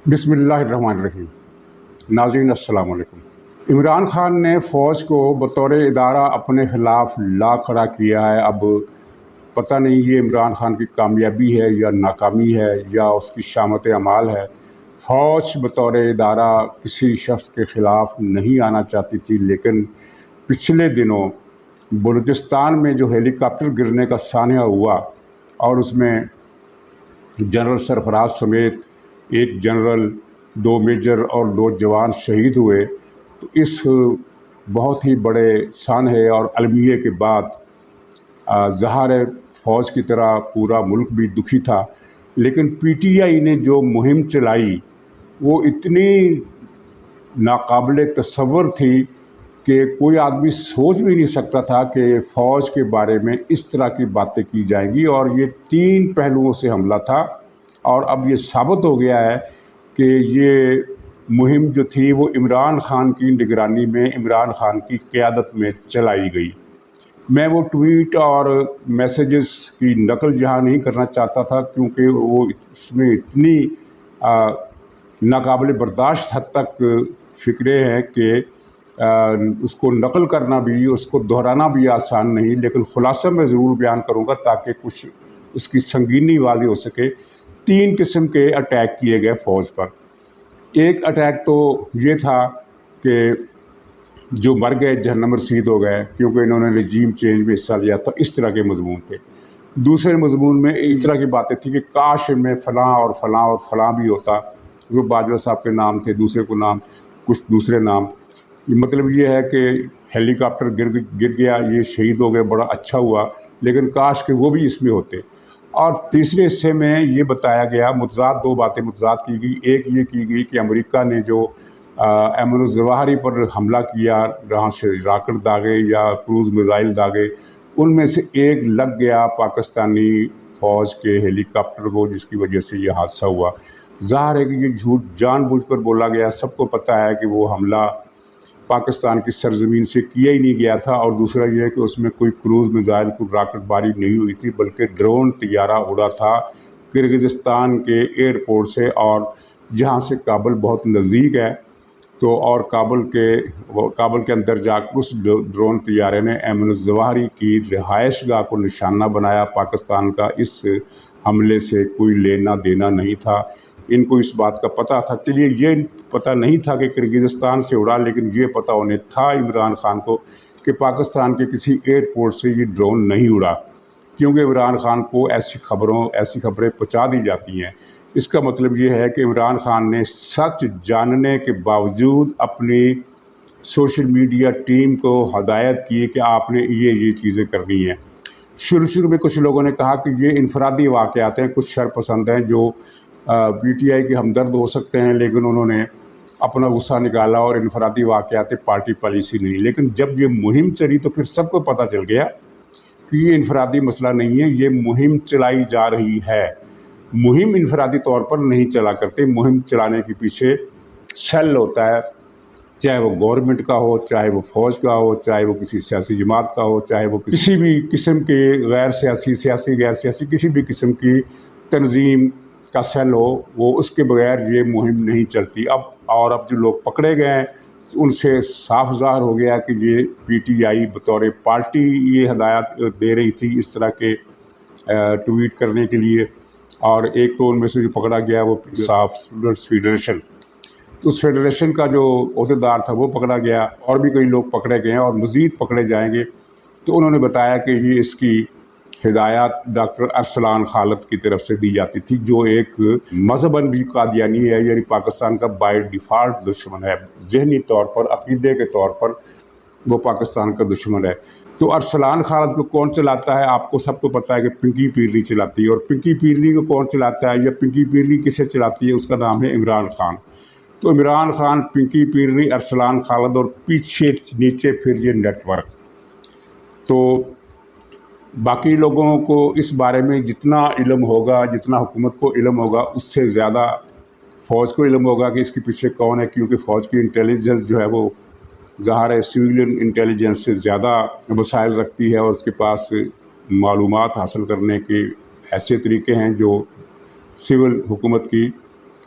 بسم اللہ الرحمن الرحیم۔ ناظرین السلام علیکم۔ عمران خان نے فوج کو بطور ادارہ اپنے خلاف لا کھڑا کیا ہے۔ اب پتہ نہیں یہ عمران خان کی کامیابی ہے یا ناکامی ہے یا اس کی شامت اعمال ہے۔ فوج بطور ادارہ کسی شخص کے خلاف نہیں آنا چاہتی تھی، لیکن پچھلے دنوں بلوچستان میں جو ہیلی کاپٹر گرنے کا سانحہ ہوا اور اس میں جنرل سرفراز سمیت ایک جنرل، 2 میجر اور 2 جوان شہید ہوئے، تو اس بہت ہی بڑے سانحے اور المیے کے بعد ظاہر ہے فوج کی طرح پورا ملک بھی دکھی تھا، لیکن پی ٹی آئی نے جو مہم چلائی وہ اتنی ناقابل تصور تھی کہ کوئی آدمی سوچ بھی نہیں سکتا تھا کہ فوج کے بارے میں اس طرح کی باتیں کی جائیں گی، اور یہ 3 پہلوؤں سے حملہ تھا۔ اور اب یہ ثابت ہو گیا ہے کہ یہ مہم جو تھی وہ عمران خان کی نگرانی میں، عمران خان کی قیادت میں چلائی گئی۔ میں وہ ٹویٹ اور میسیجز کی نقل جہاں نہیں کرنا چاہتا تھا، کیونکہ وہ اس میں اتنی ناقابل برداشت حد تک فکرے ہیں کہ اس کو نقل کرنا بھی، اس کو دہرانا بھی آسان نہیں، لیکن خلاصہ میں ضرور بیان کروں گا تاکہ کچھ اس کی سنگینی واضح ہو سکے۔ 3 قسم کے اٹیک کیے گئے فوج پر۔ ایک اٹیک تو یہ تھا کہ جو مر گئے جہنم رسید ہو گئے کیونکہ انہوں نے رجیم چینج میں حصہ لیا تھا، اس طرح کے مضمون تھے۔ دوسرے مضمون میں اس طرح کی باتیں تھیں کہ کاش ان میں فلاں اور فلاں اور فلاں بھی ہوتا، وہ باجوہ صاحب کے نام تھے، دوسرے کو نام، کچھ دوسرے نام۔ مطلب یہ ہے کہ ہیلی کاپٹر گر گیا، یہ شہید ہو گئے، بڑا اچھا ہوا، لیکن کاش کہ وہ بھی اس میں ہوتے۔ اور تیسرے حصے میں یہ بتایا گیا، متضاد 2 باتیں متضاد کی گئی۔ ایک یہ کی گئی کہ امریکہ نے جو ایمن الظواہری پر حملہ کیا، جہاں سے راکٹ داغے یا کروز میزائل داغے، ان میں سے ایک لگ گیا پاکستانی فوج کے ہیلی کاپٹر کو، جس کی وجہ سے یہ حادثہ ہوا۔ ظاہر ہے کہ یہ جھوٹ جان بوجھ کر بولا گیا، سب کو پتہ ہے کہ وہ حملہ پاکستان کی سرزمین سے کیا ہی نہیں گیا تھا، اور دوسرا یہ ہے کہ اس میں کوئی کروز میزائل، کوئی راکٹ باری نہیں ہوئی تھی، بلکہ ڈرون طیارہ اڑا تھا کرغزستان کے ایئرپورٹ سے، اور جہاں سے کابل بہت نزدیک ہے، تو اور کابل کے اندر جا کر اس ڈرون طیارے نے ایمن الظواہری کی رہائش گاہ کو نشانہ بنایا۔ پاکستان کا اس حملے سے کوئی لینا دینا نہیں تھا، ان کو اس بات کا پتہ تھا۔ چلیے، یہ پتہ نہیں تھا کہ کرغزستان سے اڑا، لیکن یہ پتہ انہیں تھا عمران خان کو کہ پاکستان کے کسی ایئرپورٹ سے یہ ڈرون نہیں اڑا، کیونکہ عمران خان کو ایسی خبریں پہنچا دی جاتی ہیں۔ اس کا مطلب یہ ہے کہ عمران خان نے سچ جاننے کے باوجود اپنی سوشل میڈیا ٹیم کو ہدایت کی کہ آپ نے یہ چیزیں کرنی ہیں۔ شروع میں کچھ لوگوں نے کہا کہ یہ انفرادی واقعات ہیں، کچھ شرپسند ہیں جو پی ٹی آئی کے ہمدرد ہو سکتے ہیں، لیکن انہوں نے اپنا غصہ نکالا اور انفرادی واقعات پارٹی پالیسی نہیں۔ لیکن جب یہ مہم چلی تو پھر سب کو پتہ چل گیا کہ یہ انفرادی مسئلہ نہیں ہے، یہ مہم چلائی جا رہی ہے۔ مہم انفرادی طور پر نہیں چلا کرتے، مہم چلانے کے پیچھے سیل ہوتا ہے، چاہے وہ گورنمنٹ کا ہو، چاہے وہ فوج کا ہو، چاہے وہ کسی سیاسی جماعت کا ہو، چاہے وہ کسی بھی قسم کے غیر سیاسی کسی بھی قسم کی تنظیم کا سیل ہو، وہ اس کے بغیر یہ مہم نہیں چلتی۔ اب جو لوگ پکڑے گئے ہیں ان سے صاف ظاہر ہو گیا کہ یہ پی ٹی آئی بطور پارٹی یہ ہدایات دے رہی تھی اس طرح کے ٹویٹ کرنے کے لیے، اور ایک تو ان میں سے جو پکڑا گیا وہ صاف اسٹوڈنٹس فیڈریشن، تو اس فیڈریشن کا جو عہدیدار تھا وہ پکڑا گیا، اور بھی کئی لوگ پکڑے گئے ہیں اور مزید پکڑے جائیں گے۔ تو انہوں نے بتایا کہ یہ اس کی ہدایات ڈاکٹر ارسلان خالد کی طرف سے دی جاتی تھی، جو ایک مذہباً بھی قادیانی ہے، یعنی پاکستان کا بائی ڈیفالٹ دشمن ہے، ذہنی طور پر، عقیدے کے طور پر وہ پاکستان کا دشمن ہے۔ تو ارسلان خالد کو کون چلاتا ہے؟ آپ کو سب کو پتہ ہے کہ پنکی پیرنی چلاتی ہے، اور پنکی پیرنی کو کون چلاتا ہے یا پنکی پیرنی کسے چلاتی ہے؟ اس کا نام ہے عمران خان۔ تو عمران خان، پنکی پیرنی، ارسلان خالد، اور نیچے پھر یہ نیٹ ورک۔ تو باقی لوگوں کو اس بارے میں جتنا علم ہوگا، جتنا حکومت کو علم ہوگا، اس سے زیادہ فوج کو علم ہوگا کہ اس کے پیچھے کون ہے، کیونکہ فوج کی انٹیلیجنس جو ہے وہ ظاہر ہے سویلین انٹیلیجنس سے زیادہ وسائل رکھتی ہے، اور اس کے پاس معلومات حاصل کرنے کے ایسے طریقے ہیں جو سول حکومت کی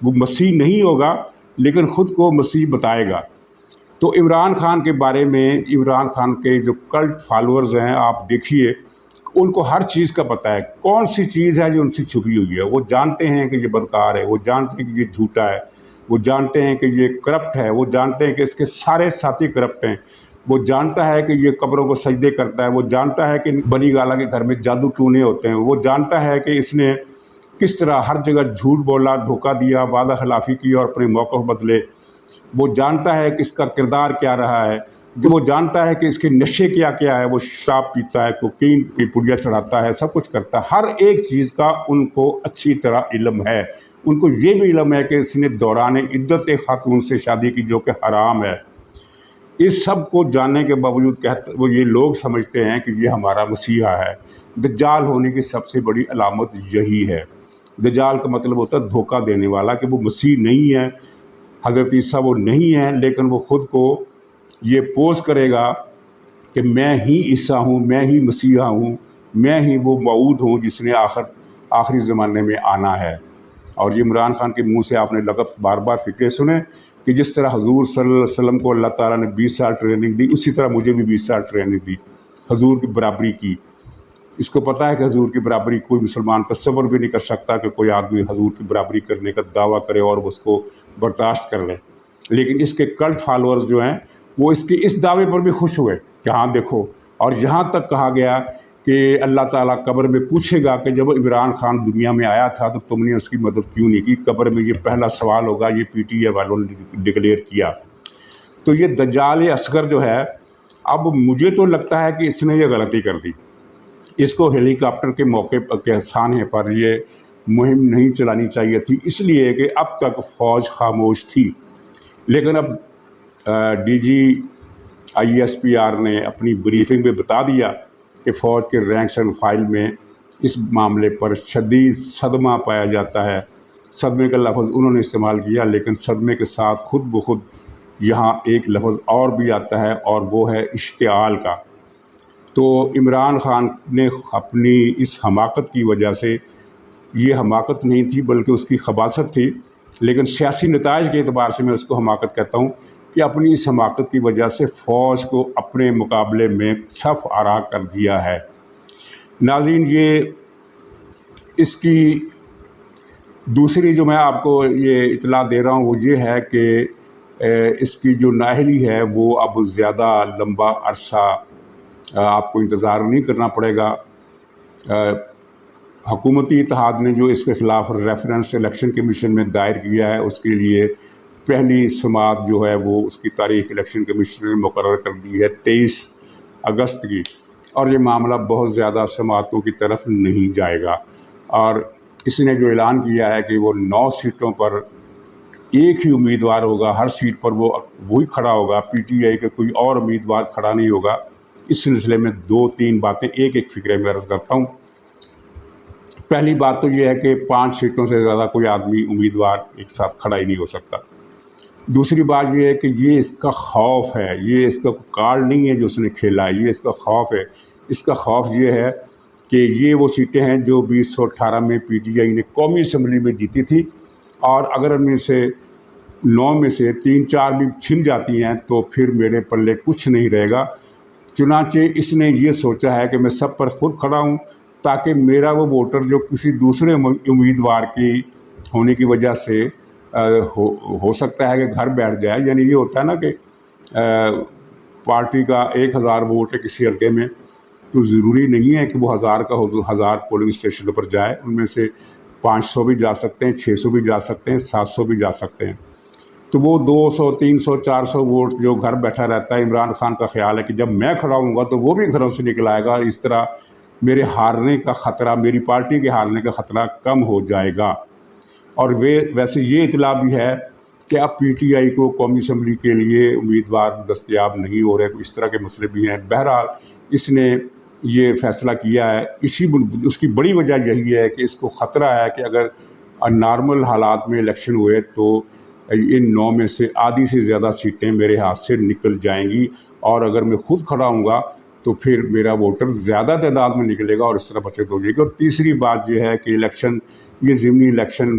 وہ مسیح نہیں ہوگا لیکن خود کو مسیح بتائے گا۔ تو عمران خان کے بارے میں، عمران خان کے جو کلٹ فالورز ہیں، آپ دیکھیے ان کو ہر چیز کا پتہ ہے، کون سی چیز ہے جو ان سے چھپی ہوئی ہے۔ وہ جانتے ہیں کہ یہ بدکار ہے، وہ جانتے ہیں کہ یہ جھوٹا ہے، وہ جانتے ہیں کہ یہ کرپٹ ہے، وہ جانتے ہیں کہ اس کے سارے ساتھی کرپٹ ہیں، وہ جانتا ہے کہ یہ قبروں کو سجدے کرتا ہے، وہ جانتا ہے کہ بنی گالا کے گھر میں جادو ٹونے ہوتے ہیں، وہ جانتا ہے کہ اس نے کس طرح ہر جگہ جھوٹ بولا، دھوکہ دیا، وعدہ خلافی کی اور اپنے موقف بدلے۔ وہ جانتا ہے کہ اس کا کردار کیا رہا ہے، وہ جانتا ہے کہ اس کے نشے کیا کیا ہے، وہ شراب پیتا ہے، کوکین کی پڑیا چڑھاتا ہے، سب کچھ کرتا ہے، ہر ایک چیز کا ان کو اچھی طرح علم ہے۔ ان کو یہ بھی علم ہے کہ اس نے دوران عدت ایک خاتون سے شادی کی جو کہ حرام ہے۔ اس سب کو جاننے کے باوجود وہ یہ لوگ سمجھتے ہیں کہ یہ ہمارا مسیحا ہے۔ دجال ہونے کی سب سے بڑی علامت یہی ہے۔ دجال کا مطلب ہوتا ہے دھوکہ دینے والا، کہ وہ مسیح نہیں ہے، حضرت عیسیٰ وہ نہیں ہے، لیکن وہ خود کو یہ پوز کرے گا کہ میں ہی عیسیٰ ہوں، میں ہی مسیحا ہوں، میں ہی وہ موعود ہوں جس نے آخری زمانے میں آنا ہے۔ اور یہ عمران خان کے منہ سے آپ نے لفظ بار بار فکرے سنے کہ جس طرح حضور صلی اللہ علیہ وسلم کو اللہ تعالیٰ نے 20 سال ٹریننگ دی، اسی طرح مجھے بھی 20 سال ٹریننگ دی، حضور کی برابری کی۔ اس کو پتہ ہے کہ حضور کی برابری کوئی مسلمان تصور بھی نہیں کر سکتا کہ کوئی آدمی حضور کی برابری کرنے کا دعویٰ کرے اور اس کو برداشت کر لے، لیکن اس کے کلٹ فالورز جو ہیں وہ اس دعوے پر بھی خوش ہوئے کہ ہاں دیکھو۔ اور یہاں تک کہا گیا کہ اللہ تعالیٰ قبر میں پوچھے گا کہ جب عمران خان دنیا میں آیا تھا تو تم نے اس کی مدد کیوں نہیں کی؟ قبر میں یہ پہلا سوال ہوگا، یہ پی ٹی آئی والوں نے ڈکلیئر کیا۔ تو یہ دجال اصغر جو ہے، اب مجھے تو لگتا ہے کہ اس نے یہ غلطی کر دی۔ اس کو ہیلی کاپٹر کے موقع کے سانحے پر یہ مہم نہیں چلانی چاہیے تھی، اس لیے کہ اب تک فوج خاموش تھی، لیکن اب D G I S P R نے اپنی بریفنگ میں بتا دیا کہ فوج کے رینکس اینڈ فائل میں اس معاملے پر شدید صدمہ پایا جاتا ہے۔ صدمے کا لفظ انہوں نے استعمال کیا، لیکن صدمے کے ساتھ خود بخود یہاں ایک لفظ اور بھی آتا ہے، اور وہ ہے اشتعال کا۔ تو عمران خان نے اپنی اس حماقت کی وجہ سے، یہ حماقت نہیں تھی بلکہ اس کی خباثت تھی، لیکن سیاسی نتائج کے اعتبار سے میں اس کو حماقت کہتا ہوں، کہ اپنی اس حماقت کی وجہ سے فوج کو اپنے مقابلے میں صف آرا کر دیا ہے۔ ناظرین، یہ اس کی دوسری جو میں آپ کو یہ اطلاع دے رہا ہوں وہ یہ ہے کہ اس کی جو نااہلی ہے وہ اب زیادہ لمبا عرصہ آپ کو انتظار نہیں کرنا پڑے گا۔ حکومتی اتحاد نے جو اس کے خلاف ریفرنس الیکشن کمیشن میں دائر کیا ہے، اس کے لیے پہلی سماعت جو ہے وہ اس کی تاریخ الیکشن کمیشن نے مقرر کر دی ہے 23 اگست کی، اور یہ معاملہ بہت زیادہ سماعتوں کی طرف نہیں جائے گا۔ اور اس نے جو اعلان کیا ہے کہ وہ 9 سیٹوں پر ایک ہی امیدوار ہوگا، ہر سیٹ پر وہی کھڑا ہوگا، پی ٹی آئی کا کوئی اور امیدوار کھڑا نہیں ہوگا۔ اس سلسلے میں 2-3 باتیں ایک فکرے میں عرض کرتا ہوں۔ پہلی بات تو یہ ہے کہ 5 سیٹوں سے زیادہ کوئی آدمی امیدوار ایک ساتھ کھڑا ہی نہیں ہو سکتا۔ دوسری بات یہ ہے کہ یہ اس کا خوف ہے، یہ اس کا کارڈ نہیں ہے جو اس نے کھیلا ہے، یہ اس کا خوف ہے۔ اس کا خوف یہ ہے کہ یہ وہ سیٹیں ہیں جو 2018 میں پی ٹی آئی نے قومی اسمبلی میں جیتی تھی، اور اگر ان میں سے 9 میں سے 3-4 بھی چھن جاتی ہیں تو پھر میرے پلے کچھ نہیں رہے گا۔ چنانچہ اس نے یہ سوچا ہے کہ میں سب پر خود کھڑا ہوں، تاکہ میرا وہ ووٹر جو کسی دوسرے امیدوار کی ہونے کی وجہ سے ہو سکتا ہے کہ گھر بیٹھ جائے، یعنی یہ ہوتا ہے نا کہ پارٹی کا 1000 ووٹ ہے کسی حلقے میں، تو ضروری نہیں ہے کہ وہ 1000 پولنگ اسٹیشنوں پر جائے، ان میں سے 500 بھی جا سکتے ہیں، 600 بھی جا سکتے ہیں، 700 بھی جا سکتے ہیں۔ تو وہ 200 300 400 ووٹ جو گھر بیٹھا رہتا ہے، عمران خان کا خیال ہے کہ جب میں کھڑا ہوں گا تو وہ بھی گھروں سے نکل آئے گا، اس طرح میرے ہارنے کا خطرہ، میری پارٹی کے ہارنے کا خطرہ کم ہو جائے گا۔ اور ویسے یہ اطلاع بھی ہے کہ اب پی ٹی آئی کو قومی اسمبلی کے لیے امیدوار دستیاب نہیں ہو رہے، اس طرح کے مسئلے بھی ہیں۔ بہرحال اس نے یہ فیصلہ کیا ہے، اس کی بڑی وجہ یہی ہے کہ اس کو خطرہ ہے کہ اگر نارمل حالات میں الیکشن ہوئے تو ان 9 میں سے آدھی سے زیادہ سیٹیں میرے ہاتھ سے نکل جائیں گی، اور اگر میں خود کھڑا ہوں گا تو پھر میرا ووٹر زیادہ تعداد میں نکلے گا اور اس طرح بچت ہو جائے گی۔ اور تیسری بات یہ ہے کہ الیکشن، یہ ضمنی الیکشن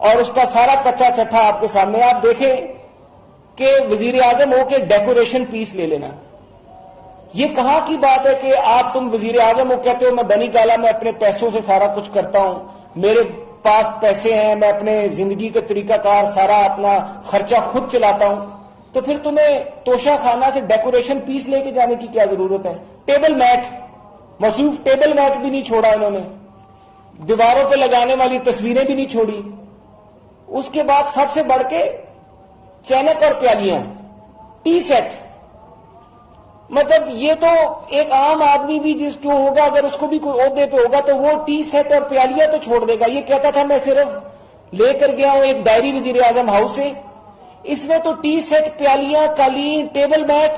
اور اس کا سارا کچا چٹھا آپ کے سامنے. آپ دیکھیں کہ وزیر اعظم ہو کے ڈیکوریشن پیس لے لینا. یہ کہاں کی بات ہے کہ تم وزیر اعظم ہو, کہتے ہو میں بنی گالا میں اپنے پیسوں سے سارا کچھ کرتا ہوں, میرے پاس پیسے ہیں, میں اپنے زندگی کا طریقہ کار سارا اپنا خرچہ خود چلاتا ہوں, تو پھر تمہیں توشہ خانہ سے ڈیکوریشن پیس لے کے جانے کی کیا ضرورت ہے؟ ٹیبل میٹ, مصروف ٹیبل میٹ بھی نہیں چھوڑا انہوں نے, دیواروں پہ لگانے والی تصویریں بھی نہیں چھوڑی. اس کے بعد سب سے بڑھ کے چینک اور پیالیاں, ٹی سیٹ. مطلب یہ تو ایک عام آدمی بھی جس جو ہوگا, اگر اس کو بھی کوئی عہدے پہ ہوگا تو وہ ٹی سیٹ اور پیالیاں تو چھوڑ دے گا. یہ کہتا تھا میں صرف لے کر گیا ہوں ایک ڈائری وزیر اعظم ہاؤس سے, اس میں تو ٹی سیٹ, پیالیاں, قالین, ٹیبل میٹ,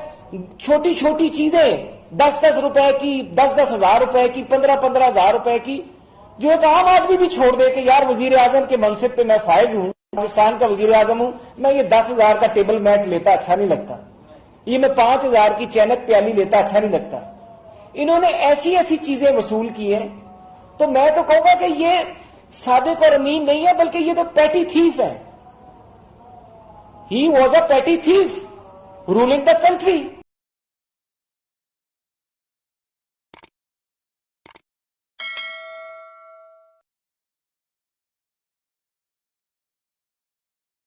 چھوٹی چھوٹی چیزیں 10-10 روپے کی, 10-10 ہزار روپے کی, 15-15 ہزار روپے کی, جو ایک عام آدمی بھی چھوڑ دے کہ یار وزیر اعظم کے منصب پہ میں فائز ہوں, پاکستان کا وزیر اعظم ہوں, میں یہ 10,000 کا ٹیبل میٹ لیتا اچھا نہیں لگتا, یہ میں 5,000 کی چینک پیالی لیتا اچھا نہیں لگتا. انہوں نے ایسی ایسی چیزیں وصول کی ہیں. تو میں تو کہوں گا کہ یہ صادق اور امین نہیں ہے, بلکہ یہ تو پیٹی تھیف ہے. ہی واز اے پیٹی تھیف رولنگ دا کنٹری.